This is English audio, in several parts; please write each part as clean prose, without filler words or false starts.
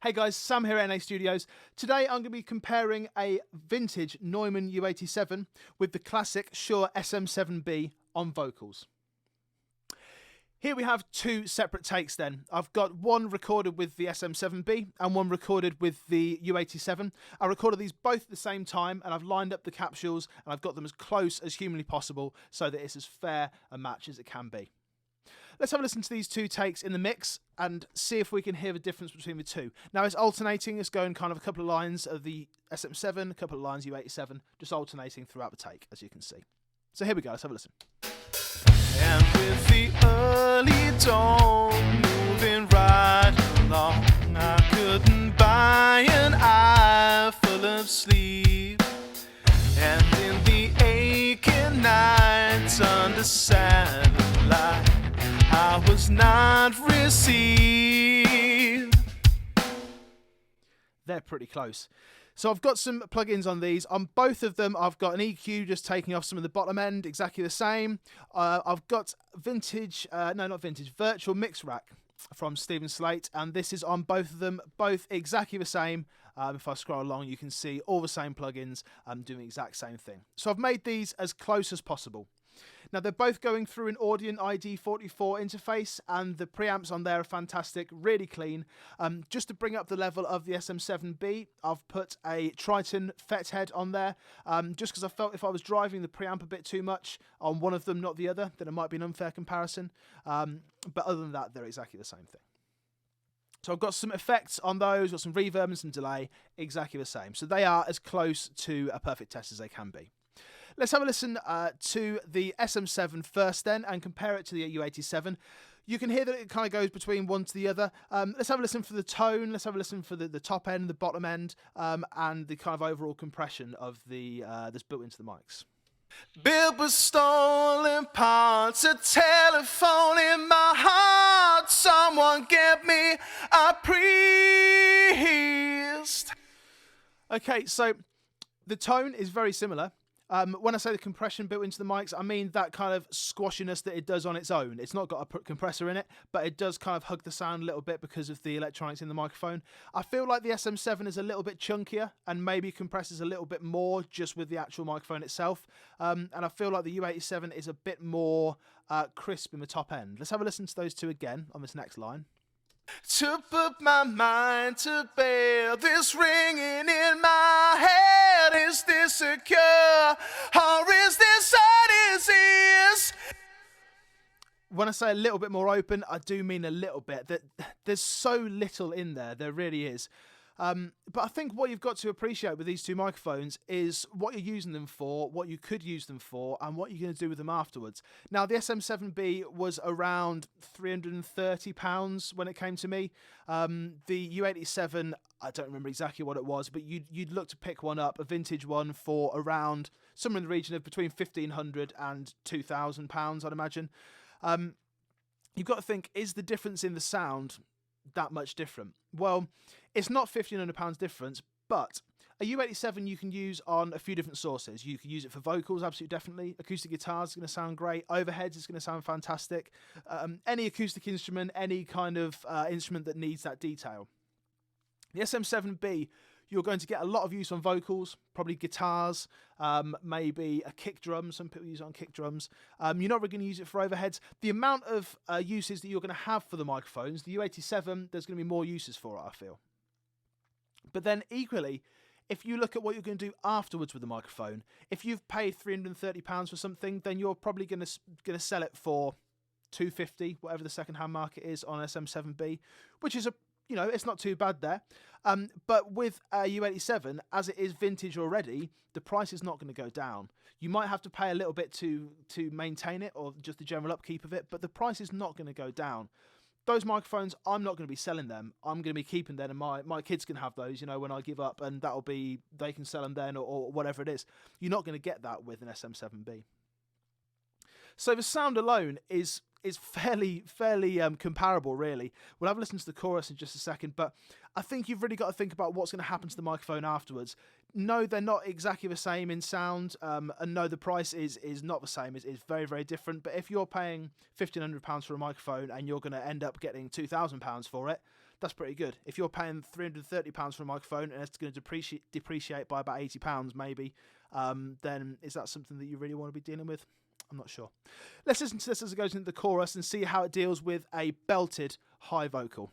Hey guys, Sam here at NA Studios. Today I'm going to be comparing a vintage Neumann U87 with the classic Shure SM7B on vocals. Here we have two separate takes then. I've got one recorded with the SM7B and one recorded with the U87. I recorded these both at the same time and I've lined up the capsules and I've got them as close as humanly possible so that it's as fair a match as it can be. Let's have a listen to these two takes in the mix and see if we can hear the difference between the two. Now it's alternating, it's going kind of a couple of lines of the SM7, a couple of lines U87, just alternating throughout the take, as you can see. So here we go, let's have a listen. And with the early dawn moving right along, I couldn't buy an eye full of sleep. And in the aching nights under satellite, I was not received. They're pretty close. So I've got some plugins on these. On both of them, I've got an EQ just taking off some of the bottom end, exactly the same. I've got virtual mix rack from Stephen Slate, and this is on both of them, both exactly the same. If I scroll along, you can see all the same plugins doing the exact same thing. So I've made these as close as possible. Now they're both going through an Audient ID44 interface and the preamps on there are fantastic, really clean. Just to bring up the level of the SM7B, I've put a Triton FET head on there just because I felt if I was driving the preamp a bit too much on one of them, not the other, then it might be an unfair comparison. But other than that, they're exactly the same thing. So I've got some effects on those, got some reverb and some delay, exactly the same. So they are as close to a perfect test as they can be. Let's have a listen to the SM7 first then and compare it to the U87. You can hear that it kind of goes between one to the other. Let's have a listen for the tone, let's have a listen for the top end, the bottom end, and the kind of overall compression of the that's built into the mics. Built with stolen parts, a telephone in my heart. Someone get me a priest. Okay, so the tone is very similar. When I say the compression built into the mics, I mean that kind of squashiness that it does on its own. It's not got a compressor in it, but it does kind of hug the sound a little bit because of the electronics in the microphone. I feel like the SM7 is a little bit chunkier and maybe compresses a little bit more just with the actual microphone itself. And I feel like the U87 is a bit more crisp in the top end. Let's have a listen to those two again on this next line. To put my mind to bear, this ringing in my head, is this a cure, or is this a disease? When I say a little bit more open, I do mean a little bit. There's so little in there, there really is. But I think what you've got to appreciate with these two microphones is what you're using them for, what you could use them for, and what you're going to do with them afterwards. Now, the SM7B was around £330 when it came to me. The U87, I don't remember exactly what it was, but you'd look to pick one up, a vintage one, for around somewhere in the region of between £1,500 and £2,000, I'd imagine. You've got to think, is the difference in the sound that much different? Well, it's not £1,500 difference, but a U87 you can use on a few different sources. You can use it for vocals, absolutely definitely. Acoustic guitars is going to sound great. Overheads is going to sound fantastic. Any acoustic instrument, any kind of instrument that needs that detail. The SM7B, you're going to get a lot of use on vocals, probably guitars, maybe a kick drum. Some people use it on kick drums. You're not really going to use it for overheads. The amount of uses that you're going to have for the microphones, the U87, there's going to be more uses for it, I feel. But then equally, if you look at what you're going to do afterwards with the microphone, if you've paid £330 for something, then you're probably going to sell it for $250, whatever the second-hand market is on SM7B, which is it's not too bad there. But with a U87, as it is vintage already, the price is not going to go down. You might have to pay a little bit to maintain it or just the general upkeep of it, but the price is not going to go down. Those microphones, I'm not going to be selling them. I'm going to be keeping them, and my kids can have those, when I give up, and that'll be, they can sell them then or whatever it is. You're not going to get that with an SM7B. So the sound alone is fairly comparable, really. We'll have a listen to the chorus in just a second, but I think you've really got to think about what's going to happen to the microphone afterwards. No, they're not exactly the same in sound, and no, the price is not the same. It's very, very different. But if you're paying £1,500 for a microphone and you're going to end up getting £2,000 for it, that's pretty good. If you're paying £330 for a microphone and it's going to depreciate by about £80 maybe, then is that something that you really want to be dealing with? I'm not sure. Let's listen to this as it goes into the chorus and see how it deals with a belted high vocal.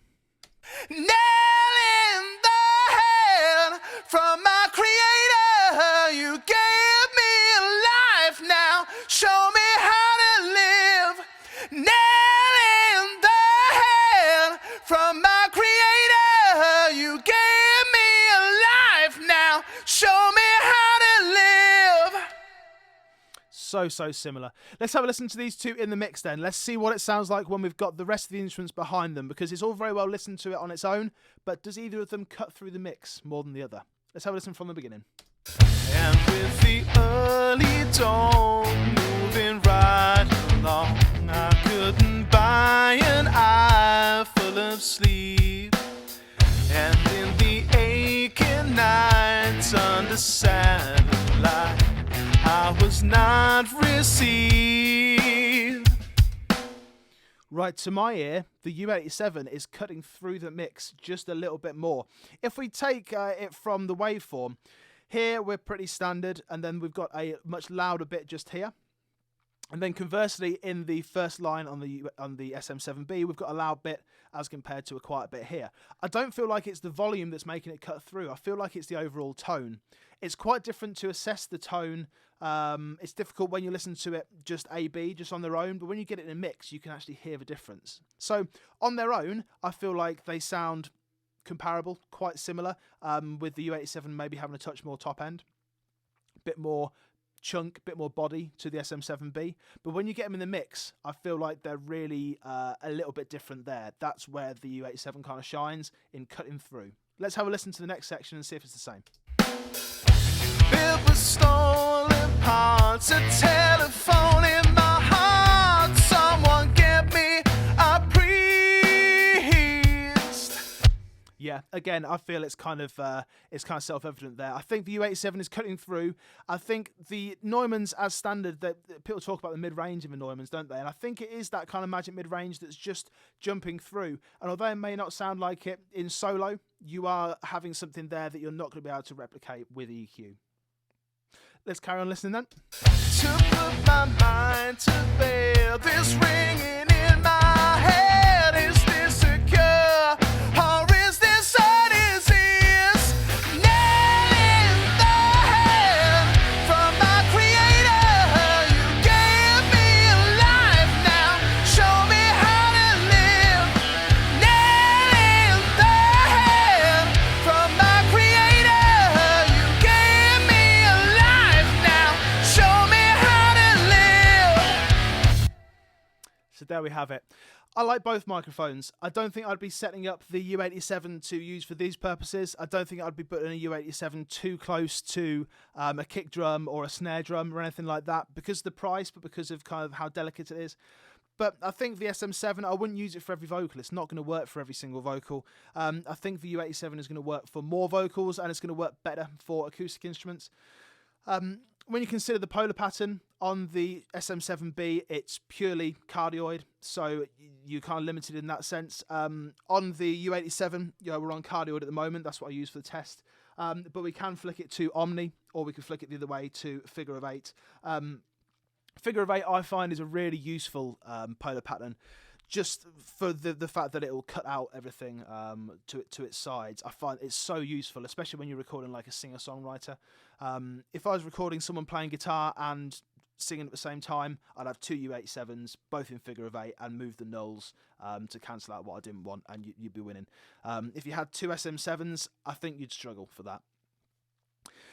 Nail in the head from my creator. You gave me life, now show me how to live. Nail in the head from my creator. You gave me life, now show me how to live. So similar. Let's have a listen to these two in the mix then. Let's see what it sounds like when we've got the rest of the instruments behind them, because it's all very well listened to it on its own, but does either of them cut through the mix more than the other? Let's have a listen from the beginning. And with the early dawn moving right along, I couldn't buy an eye full of sleep. And in the aching nights under satellite, I was not received. Right, to my ear, the U87 is cutting through the mix just a little bit more. If we take it from the waveform, here we're pretty standard, and then we've got a much louder bit just here. And then conversely, in the first line on the SM7B, we've got a loud bit as compared to a quiet bit here. I don't feel like it's the volume that's making it cut through. I feel like it's the overall tone. It's quite different to assess the tone. It's difficult when you listen to it just A-B, just on their own, but when you get it in a mix, you can actually hear the difference. So on their own, I feel like they sound comparable, quite similar, with the U87 maybe having a touch more top end, a bit more chunk, bit more body to the SM7B. But when you get them in the mix, I feel like they're really a little bit different there. That's where the U87 kind of shines, in cutting through. Let's have a listen to the next section and see if it's the same. It was stolen parts, a telephone in my heart. Someone get me a priest. Yeah, again, I feel it's kind of self-evident there. I think the U87 is cutting through. I think the Neumanns as standard, that people talk about the mid-range in the Neumanns, don't they? And I think it is that kind of magic mid-range that's just jumping through. And although it may not sound like it in solo, you are having something there that you're not going to be able to replicate with EQ. Let's carry on listening then. To put my mind to bear, this ringing in my head, is this a cure, or is this a disease? Nail in the head from my creator. You gave me life, now show me how to live. Nail in the head from my creator. You gave me life, now show me how to live. So there we have it. I like both microphones. I don't think I'd be setting up the U87 to use for these purposes. I don't think I'd be putting a U87 too close to a kick drum or a snare drum or anything like that, because of the price, but because of kind of how delicate it is. But I think the SM7, I wouldn't use it for every vocal. It's not going to work for every single vocal. I think the U87 is going to work for more vocals, and it's going to work better for acoustic instruments. When you consider the polar pattern on the SM7B, it's purely cardioid, so you're kind of limited in that sense. On the U87, we're on cardioid at the moment. That's what I use for the test. But we can flick it to Omni, or we can flick it the other way to figure of 8. Figure of 8, I find, is a really useful polar pattern, just for the fact that it will cut out everything to its sides. I find it's so useful, especially when you're recording like a singer-songwriter. If I was recording someone playing guitar and singing at the same time, I'd have two U87s, both in figure of 8, and move the nulls to cancel out what I didn't want, and you'd be winning. If you had two SM7s, I think you'd struggle for that.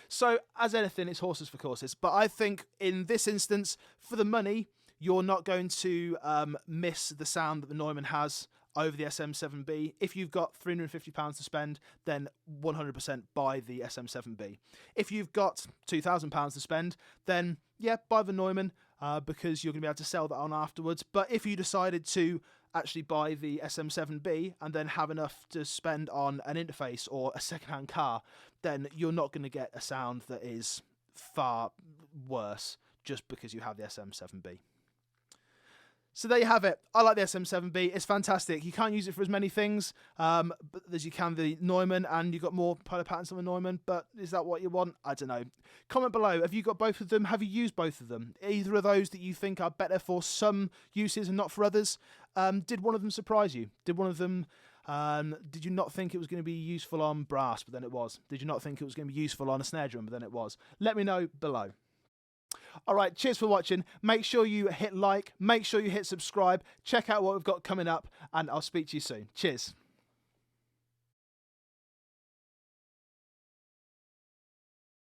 So, as anything, it's horses for courses. But I think in this instance, for the money, you're not going to miss the sound that the Neumann has over the SM7B. If you've got £350 to spend, then 100% buy the SM7B. If you've got £2,000 to spend, then yeah, buy the Neumann, because you're going to be able to sell that on afterwards. But if you decided to actually buy the SM7B and then have enough to spend on an interface or a second-hand car, then you're not going to get a sound that is far worse just because you have the SM7B. So there you have it. I like the SM7B. It's fantastic. You can't use it for as many things as you can the Neumann, and you've got more polar patterns on the Neumann, but is that what you want? I don't know. Comment below. Have you got both of them? Have you used both of them? Either of those that you think are better for some uses and not for others? Did one of them surprise you? Did one of them... did you not think it was going to be useful on brass, but then it was? Did you not think it was going to be useful on a snare drum, but then it was? Let me know below. All right, cheers for watching. Make sure you hit like, make sure you hit subscribe, check out what we've got coming up, and I'll speak to you soon. Cheers.